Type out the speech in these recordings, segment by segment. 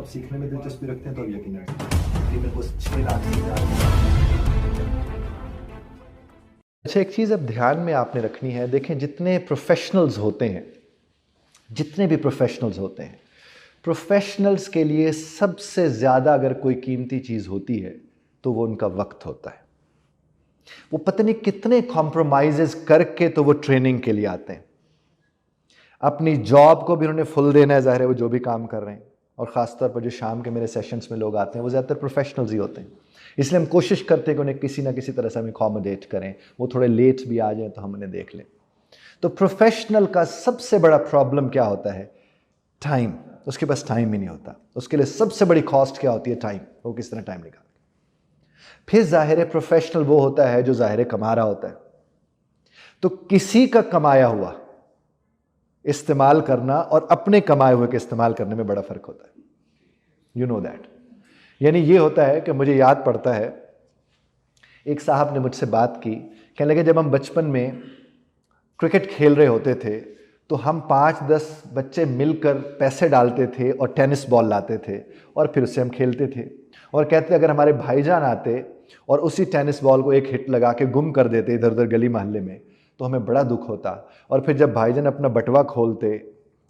آپ سیکھنے میں دلچسپی رکھتے ہیں تو اب یقیناً تقریباً وہ 6 لاکھ سے زیادہ۔ اچھا ایک چیز اب دھیان میں آپ نے رکھنی ہے، دیکھیں جتنے پروفیشنلز ہوتے ہیں، جتنے بھی پروفیشنلز ہوتے ہیں، پروفیشنلز کے لیے سب سے زیادہ اگر کوئی قیمتی چیز ہوتی ہے تو وہ ان کا وقت ہوتا ہے۔ وہ پتہ نہیں کتنے کمپرومائزز کر کے تو وہ ٹریننگ کے لیے آتے ہیں۔ اپنی جاب کو بھی انہوں نے فل دینا ہے، ظاہر ہے وہ جو بھی کام کر رہے ہیں، اور خاص طور پر جو شام کے میرے سیشنز میں لوگ آتے ہیں وہ زیادہ تر پروفیشنلز ہی ہوتے ہیں، اس لیے ہم کوشش کرتے ہیں کہ انہیں کسی نہ کسی طرح سے ہم اکوموڈیٹ کریں، وہ تھوڑے لیٹ بھی آ جائیں تو ہم انہیں دیکھ لیں۔ تو پروفیشنل کا سب سے بڑا پرابلم کیا ہوتا ہے؟ ٹائم۔ اس کے پاس ٹائم ہی نہیں ہوتا۔ اس کے لیے سب سے بڑی کاسٹ کیا ہوتی ہے؟ ٹائم۔ وہ کس طرح ٹائم نکالے۔ پھر ظاہر پروفیشنل وہ ہوتا ہے جو ظاہر کما رہا ہوتا ہے، تو کسی کا کمایا ہوا استعمال کرنا اور اپنے کمائے ہوئے کے استعمال کرنے میں بڑا فرق ہوتا ہے۔ You know that. یعنی یہ ہوتا ہے کہ مجھے یاد پڑتا ہے ایک صاحب نے مجھ سے بات کی، کہنے لگے جب ہم بچپن میں کرکٹ کھیل رہے ہوتے تھے تو ہم 5-10 بچے مل کر پیسے ڈالتے تھے اور ٹینس بال لاتے تھے اور پھر اس سے ہم کھیلتے تھے، اور کہتے اگر ہمارے بھائی جان آتے اور اسی ٹینس بال کو ایک ہٹ لگا کے گم کر دیتے ادھر ادھر گلی محلے میں تو ہمیں بڑا دکھ ہوتا، اور پھر جب بھائی جان اپنا بٹوا کھولتے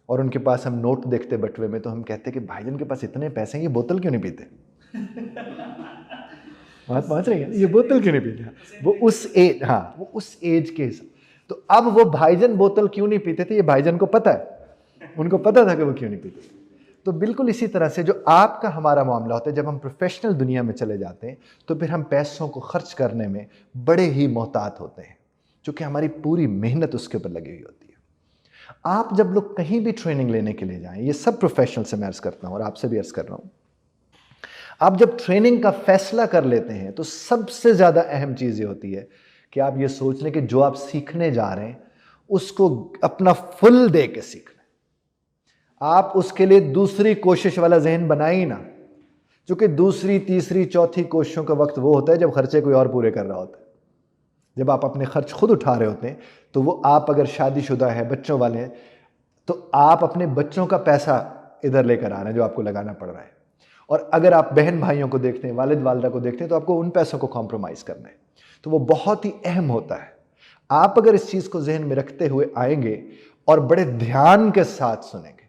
اور ان کے پاس ہم نوٹ دیکھتے بٹوے میں تو ہم کہتے کہ بھائی جان کے پاس اتنے پیسے ہیں، یہ بوتل کیوں نہیں پیتے؟ بات پہنچ رہی ہے، یہ بوتل کیوں نہیں پیتے؟ وہ اس ایج، ہاں وہ اس ایج کے حساب۔ تو اب وہ بھائی جان بوتل کیوں نہیں پیتے تھے، یہ بھائی جان کو پتہ ہے، ان کو پتہ تھا کہ وہ کیوں نہیں پیتے تھے۔ تو بالکل اسی طرح سے جو آپ کا ہمارا معاملہ ہوتا ہے، جب ہم پروفیشنل دنیا میں چلے جاتے ہیں تو پھر ہم پیسوں کو خرچ کرنے میں بڑے ہی محتاط ہوتے ہیں، چونکہ ہماری پوری محنت اس کے اوپر لگی ہوئی ہوتی ہے۔ آپ جب لوگ کہیں بھی ٹریننگ لینے کے لیے جائیں، یہ سب پروفیشنل سے میں عرض کرتا ہوں اور آپ سے بھی عرض کر رہا ہوں، آپ جب ٹریننگ کا فیصلہ کر لیتے ہیں تو سب سے زیادہ اہم چیز یہ ہوتی ہے کہ آپ یہ سوچ لیں کہ جو آپ سیکھنے جا رہے ہیں اس کو اپنا فل دے کے سیکھنا ہے۔ آپ اس کے لیے دوسری کوشش والا ذہن بنائیں ہی نہ، چونکہ دوسری تیسری چوتھی کوششوں کا وقت وہ ہوتا ہے جب خرچے کوئی اور پورے کر رہا ہوتا ہے۔ جب آپ اپنے خرچ خود اٹھا رہے ہوتے ہیں تو وہ آپ اگر شادی شدہ ہے، بچوں والے ہیں، تو آپ اپنے بچوں کا پیسہ ادھر لے کر آ رہے ہیں جو آپ کو لگانا پڑ رہا ہے، اور اگر آپ بہن بھائیوں کو دیکھتے ہیں، والد والدہ کو دیکھتے ہیں، تو آپ کو ان پیسوں کو کمپرومائز کرنا ہے۔ تو وہ بہت ہی اہم ہوتا ہے۔ آپ اگر اس چیز کو ذہن میں رکھتے ہوئے آئیں گے اور بڑے دھیان کے ساتھ سنیں گے،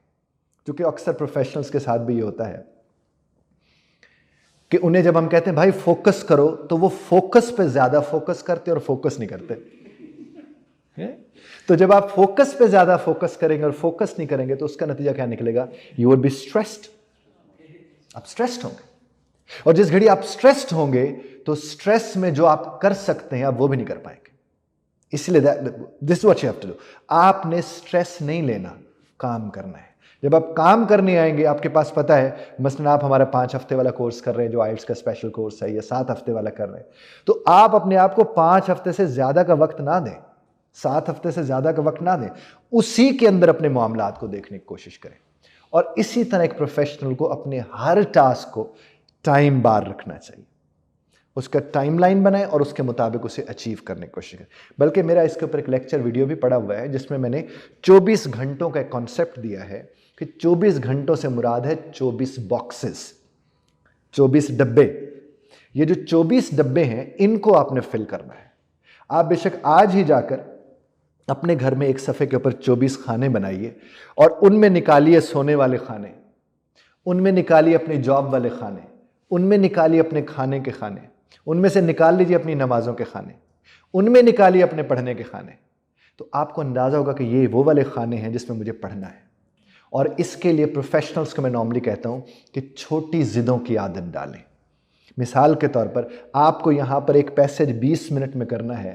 کیونکہ اکثر پروفیشنلز کے ساتھ بھی یہ ہوتا ہے کہ انہیں جب ہم کہتے ہیں بھائی فوکس کرو تو وہ فوکس پہ زیادہ فوکس کرتے اور فوکس نہیں کرتے۔ تو جب آپ فوکس پہ زیادہ فوکس کریں گے اور فوکس نہیں کریں گے تو اس کا نتیجہ کیا نکلے گا؟ You will be stressed. آپ اسٹریسڈ ہوں گے، اور جس گھڑی آپ اسٹریسڈ ہوں گے تو اسٹریس میں جو آپ کر سکتے ہیں آپ وہ بھی نہیں کر پائیں گے۔ اس لیے this is what you have to do. آپ نے اسٹریس نہیں لینا، کام کرنا ہے۔ جب آپ کام کرنے آئیں گے، آپ کے پاس پتہ ہے مثلا آپ ہمارا 5 ہفتے والا کورس کر رہے ہیں جو آئلٹس کا اسپیشل کورس ہے، یا 7 ہفتے والا کر رہے ہیں، تو آپ اپنے آپ کو 5 ہفتے سے زیادہ کا وقت نہ دیں، 7 ہفتے سے زیادہ کا وقت نہ دیں، اسی کے اندر اپنے معاملات کو دیکھنے کی کوشش کریں۔ اور اسی طرح ایک پروفیشنل کو اپنے ہر ٹاسک کو ٹائم بار رکھنا چاہیے، اس کا ٹائم لائن بنائیں اور اس کے مطابق اسے اچیو کرنے کی کوشش کریں۔ بلکہ میرا اس کے اوپر ایک لیکچر ویڈیو بھی پڑا ہوا ہے جس میں میں نے 24 گھنٹوں کا ایک کانسیپٹ دیا ہے کہ 24 گھنٹوں سے مراد ہے 24 باکسز، 24 ڈبے۔ یہ جو 24 ڈبے ہیں ان کو آپ نے فل کرنا ہے۔ آپ بے شک آج ہی جا کر اپنے گھر میں ایک صفحے کے اوپر 24 کھانے بنائیے اور ان میں نکالیے سونے والے کھانے، ان میں نکالیے اپنے جاب والے کھانے، ان میں نکالیے اپنے کھانے کے کھانے، ان میں سے نکال لیجیے اپنی نمازوں کے کھانے، ان میں نکالیے اپنے پڑھنے کے کھانے۔ تو آپ کو اندازہ ہوگا کہ یہ وہ والے کھانے ہیں جس میں مجھے پڑھنا ہے۔ اور اس کے لیے پروفیشنلز کو میں نارملی کہتا ہوں کہ چھوٹی ضدوں کی عادت ڈالیں۔ مثال کے طور پر آپ کو یہاں پر ایک پیسج 20 منٹ میں کرنا ہے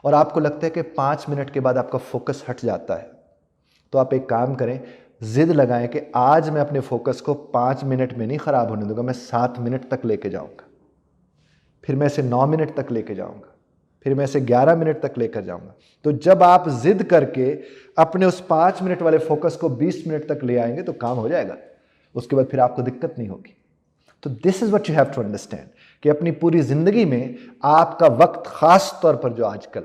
اور آپ کو لگتا ہے کہ 5 منٹ کے بعد آپ کا فوکس ہٹ جاتا ہے، تو آپ ایک کام کریں، ضد لگائیں کہ آج میں اپنے فوکس کو 5 منٹ میں نہیں خراب ہونے دوں گا، میں 7 منٹ تک لے کے جاؤں گا، پھر میں اسے 9 منٹ تک لے کے جاؤں گا، پھر میں اسے 11 منٹ تک لے کر جاؤں گا۔ تو جب آپ ضد کر کے اپنے اس 5 منٹ والے فوکس کو 20 منٹ تک لے آئیں گے تو کام ہو جائے گا، اس کے بعد پھر آپ کو دقت نہیں ہوگی۔ تو this is what you have to understand کہ اپنی پوری زندگی میں آپ کا وقت، خاص طور پر جو آج کل